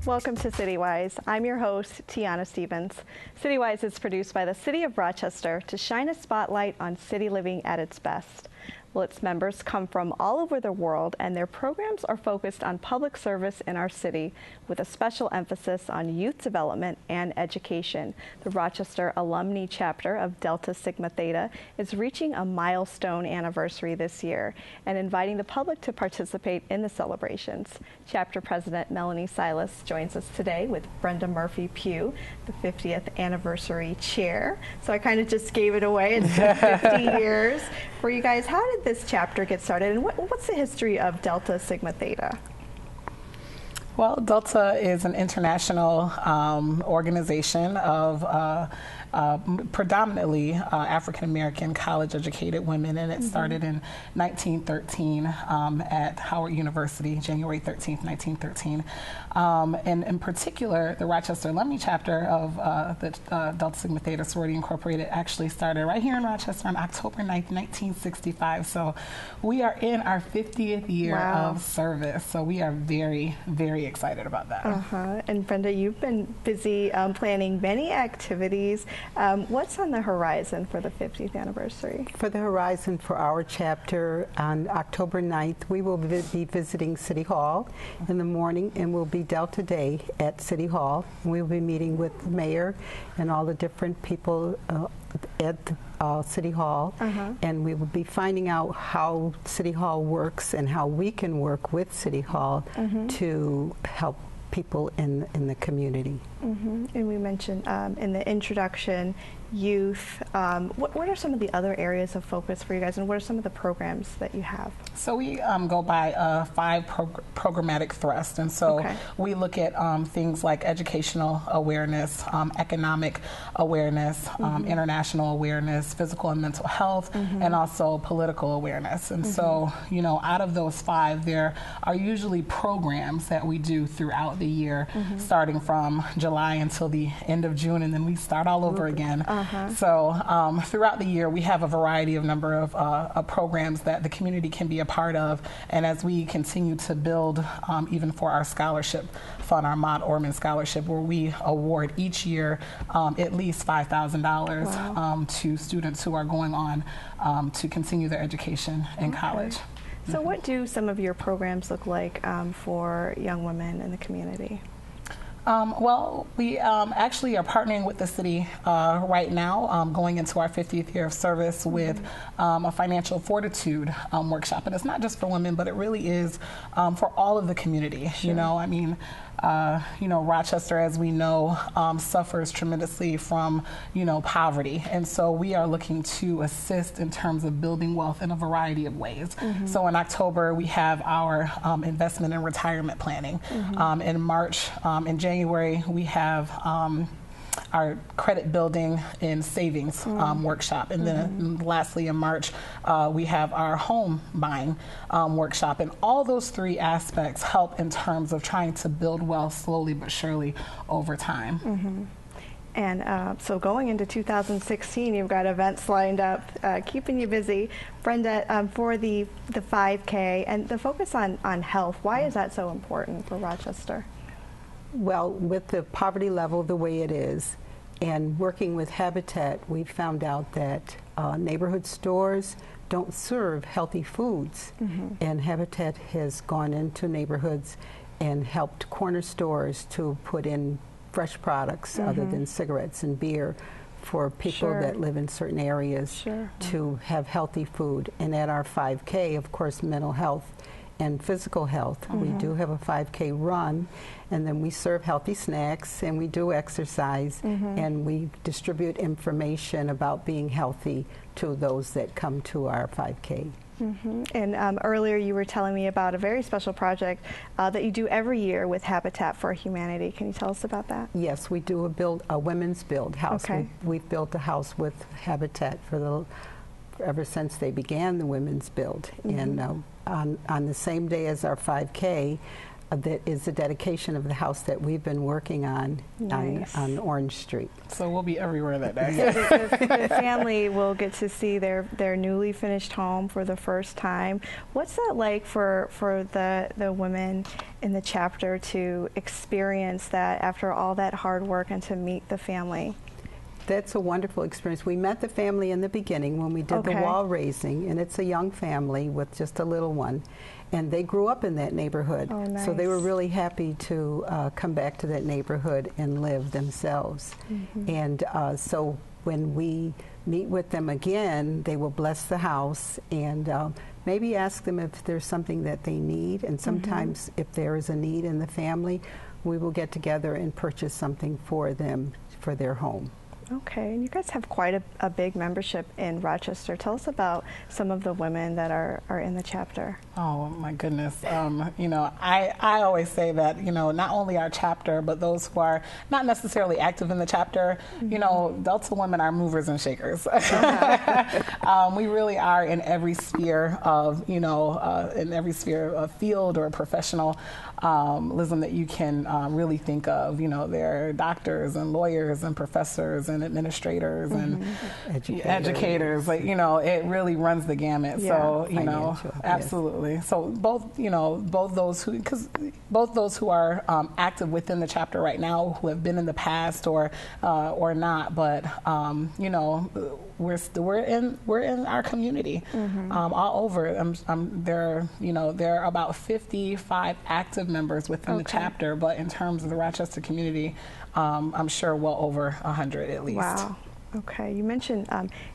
Welcome to CityWise. I'm your host, Tiana Stevens. CityWise is produced by the City of Rochester to shine a spotlight on city living at its best. Well, its members come from all over the world, and their programs are focused on public service in our city, with a special emphasis on youth development and education. The Rochester Alumnae chapter of Delta Sigma Theta is reaching a milestone anniversary this year and inviting the public to participate in the celebrations. Chapter President Melanie Silas joins us today with Brenda Murphy-Pugh, the 50th anniversary chair. So I kind of just gave it away. It's been 50 years for you guys. How did this chapter get started, and what's the history of Delta Sigma Theta? Well, Delta is an international organization of predominantly African-American college-educated women, and it started in 1913 at Howard University, January 13th, 1913. And in particular, the Rochester Alumnae chapter of the Delta Sigma Theta Sorority Incorporated actually started right here in Rochester on October 9th, 1965. So we are in our 50th year of service. So we are very, very excited about that. And Brenda, you've been busy planning many activities. What's on the horizon for the 50th anniversary? For the horizon for our chapter, on October 9th, we will be visiting City Hall in the morning, and we'll be Delta Day at City Hall. We'll be meeting with the mayor and all the different people at City Hall, and we will be finding out how City Hall works and how we can work with City Hall to help people in the community. And we mentioned in the introduction, youth. What are some of the other areas of focus for you guys, and what are some of the programs that you have? So we go by 5 programmatic thrusts, and so we look at things like educational awareness, economic awareness, international awareness, physical and mental health, and also political awareness. And so, you know, out of those 5, there are usually programs that we do throughout the year, starting from July until the end of June, and then we start all over again. So throughout the year, we have a variety of number of programs that the community can be a part of, and as we continue to build even for our scholarship fund, our Maude Orman Scholarship, where we award each year at least $5,000 to students who are going on to continue their education in college. So what do some of your programs look like for young women in the community? Well, we actually are partnering with the city right now, going into our 50th year of service with a financial fortitude workshop. And it's not just for women, but it really is for all of the community. You know, I mean, you know, Rochester, as we know, suffers tremendously from, you know, poverty. And so we are looking to assist in terms of building wealth in a variety of ways. So in October, we have our investment and retirement planning. In March, in January, we have our credit building and savings workshop. And then lastly, in March, we have our home buying workshop. And all those 3 aspects help in terms of trying to build wealth slowly but surely over time. And so going into 2016, you've got events lined up, keeping you busy. Brenda, for the 5K and the focus on health, why is that so important for Rochester? Well, with the poverty level the way it is, and working with Habitat, we found out that neighborhood stores don't serve healthy foods. And Habitat has gone into neighborhoods and helped corner stores to put in fresh products other than cigarettes and beer for people that live in certain areas to have healthy food. And at our 5K, of course, mental health and physical health. We do have a 5K run, and then we serve healthy snacks, and we do exercise, and we distribute information about being healthy to those that come to our 5K. And earlier you were telling me about a very special project that you do every year with Habitat for Humanity. Can you tell us about that? Yes, we do a women's build house. We've built a house with Habitat for ever since they began the women's build. And on the same day as our 5K, that is the dedication of the house that we've been working on Nice. on Orange Street. So we'll be everywhere that day. The family will get to see their newly finished home for the first time. What's that like for the women in the chapter to experience that after all that hard work and to meet the family? That's a wonderful experience. We met the family in the beginning when we did the wall raising, and it's a young family with just a little one. And they grew up in that neighborhood. Oh, nice. So they were really happy to come back to that neighborhood and live themselves. And so when we meet with them again, they will bless the house and maybe ask them if there's something that they need. And sometimes if there is a need in the family, we will get together and purchase something for them for their home. Okay, and you guys have quite a big membership in Rochester. Tell us about some of the women that are in the chapter. Oh my goodness. You know, I always say that, you know, not only our chapter, but those who are not necessarily active in the chapter, you know, Delta women are movers and shakers. We really are in every sphere of, you know, in every sphere of field or professionalism that you can really think of. You know, there are doctors and lawyers and professors and administrators and educators. Like, you know, it really runs the gamut. Yeah. So, you know, Financial, absolutely. So both, you know, both those who are active within the chapter right now, who have been in the past or not, but you know, we're in our community all over. There are about 55 active members within the chapter, but in terms of the Rochester community, I'm sure well over 100 at least. Wow. Okay. You mentioned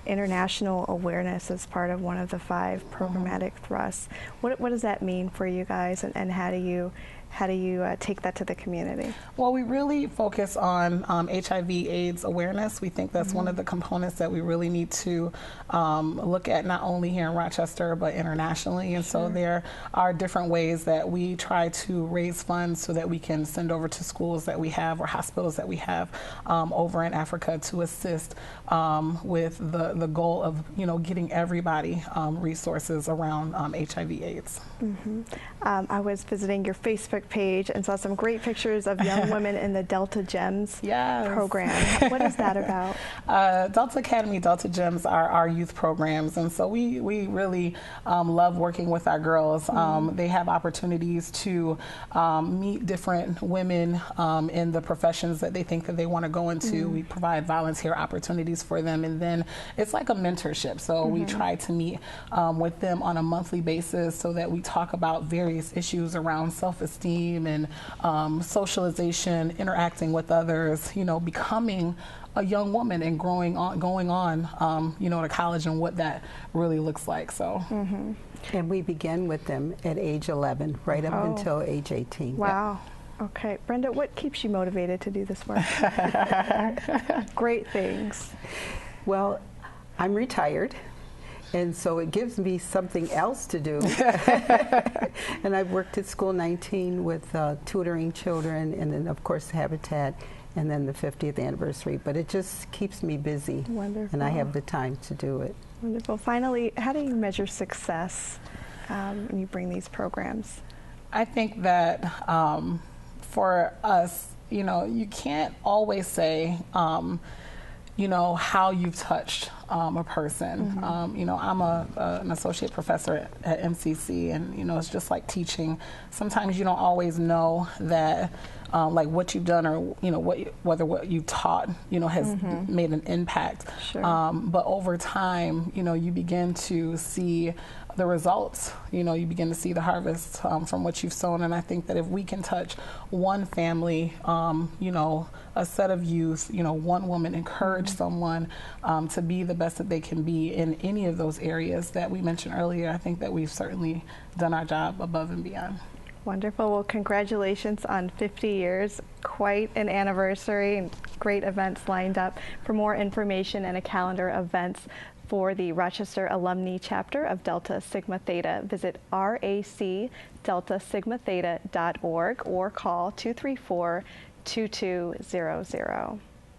international awareness as part of one of the 5 programmatic thrusts. What does that mean for you guys, and how do you take that to the community? Well, we really focus on HIV/AIDS awareness. We think that's one of the components that we really need to look at, not only here in Rochester, but internationally. And so there are different ways that we try to raise funds so that we can send over to schools that we have or hospitals that we have over in Africa to assist with the goal of, you know, getting everybody resources around HIV/AIDS. I was visiting your Facebook page and saw some great pictures of young women in the Delta Gems program. What is that about? Delta Academy, Delta Gems are our youth programs, and so we really love working with our girls. They have opportunities to meet different women in the professions that they think that they want to go into. We provide volunteer opportunities for them, and then it's like a mentorship. So we try to meet with them on a monthly basis so that we talk about various issues around self-esteem and socialization, interacting with others, you know, becoming a young woman and going on, you know, to college and what that really looks like. So. And we begin with them at age 11, right up until age 18. Wow. Okay. Brenda, what keeps you motivated to do this work? Great things. Well, I'm retired, and so it gives me something else to do. And I've worked at School 19 with tutoring children, and then, of course, Habitat, and then the 50th anniversary. But it just keeps me busy. Wonderful. And I have the time to do it. Wonderful. Finally, how do you measure success when you bring these programs? I think that for us, you know, you can't always say, you know, how you've touched a person. You know, I'm an associate professor at MCC, and, you know, it's just like teaching. Sometimes you don't always know that, like what you've done or, you know, whether what you taught, you know, has made an impact. Sure. But over time, you know, you begin to see the results. You know, you begin to see the harvest from what you've sown. And I think that if we can touch one family, you know, a set of youth, you know, one woman, encourage someone to be the best that they can be in any of those areas that we mentioned earlier, I think that we've certainly done our job above and beyond. Wonderful. Well, congratulations on 50 years. Quite an anniversary and great events lined up. For more information and a calendar of events for the Rochester Alumnae chapter of Delta Sigma Theta, visit racdeltasigmatheta.org or call 234-2200.